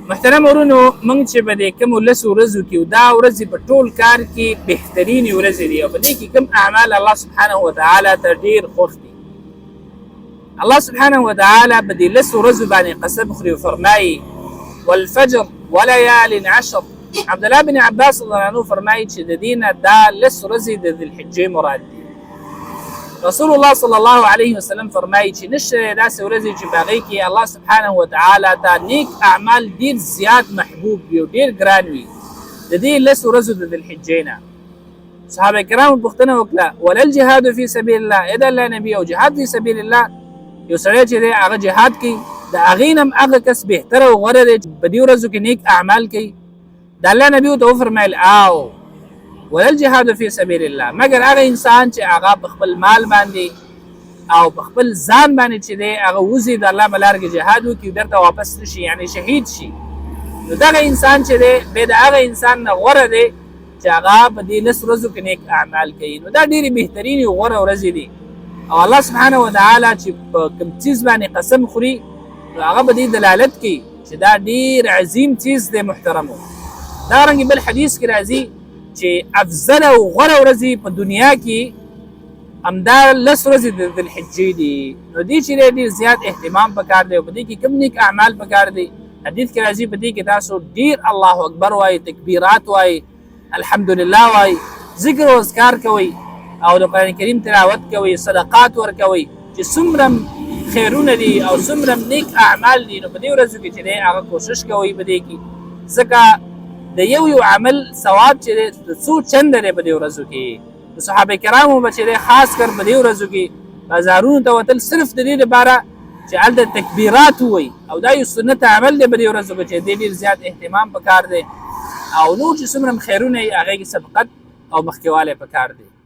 محترم ورونو موږ چې په دې کوم لسو ورځو کې دا ورځې په ټول کار کې بهترینې ورځې دي او په دې کې کوم اعمال الله سبحانه وتعالی ته ډېر خوښ دي. الله سبحانه وتعالی په دې لسو ورځو باندې قسم خوري او فرمایي والفجر وليال عشر. عبد الله بن عباس رضی الله عنه فرمایي چې د دې نه دا لس ورځې د ذی الحجې مراد دي. رسول الله صلی الله علیه وسلم فرمایي چې نشته داسې ورځې چې په هغې کې الله سبحانه وتعالی ته نیک اعمال ډېر زیات محبوب وي او ډېر ګران وي د دې لس ورځو د ذی الحجې نه. صحابه کرامو پوښتنه وکړه ولا الجهاد فی سبیل الله، اې د الله نبي او جهاد فی سبیل الله یو سړی چې دی هغه جهاد کوي د هغې نه هم هغه کس بهتره او غوره دی چې په دې ورځو کې نیک اعمال کوي. د الله نبي ورته وفرمیل او ولا الجهاد فی سبیل الله، مګر هغه انسان چې هغه په خپل مال باندې او په خپل ځان باندې چې دی هغه وځي د الله په لار کې جهاد وکړي بیرته واپس نشي یعنی شهید شي، نو دغه انسان چې دی بیا د هغه انسان نه غوره دی چې هغه په دې لس ورځو کې نیک اعمال کوي. نو دا ډېرې بهترینې او غوره ورځې دي او الله سبحانه وتعالی چې په کوم څیز باندې قسم خوري نو هغه په دې دلالت کوي چې دا ډېر عظیم څیز دی محترمو. دارنګې بل حدیث کې راځي چې افضل او غوره ورځې په دنیا کې همدا لس ورځې د ذی الحجې دي. نو دې چې ډېر زیات اهتمام پکار دی او په دې کې کوم نیک اعمال پکار دی. حدیث کې راځي په دې کې تاسو ډېر الله اکبر وایي، تکبیرات وایي، الحمدلله وایي، ذکر او اذکار کوئ او د قرآن کریم تلاوت کوئ، صدقات ورکوئ چې څومره خیرونه دي او څومره نیک اعمال دي. نو په دې ورځو کې چې دی هغه کوشش کوئ په دې کې، ځکه د یو عمل ثواب چې دی څو چنده دی په دې ورځو کې. د صحابه کرامو به چې دی خاص کر په دې ورځو کې بازارونو ته وتل صرف د دې لپاره چې هلته تکبیرات ووایي او دا یو سنت عمل دی په دې ورځو کې چې دی ډېر زیات اهتمام پکار دی او نور چې څومره خیرونه یې هغې کې سبقت او مخکې والی پکار دی.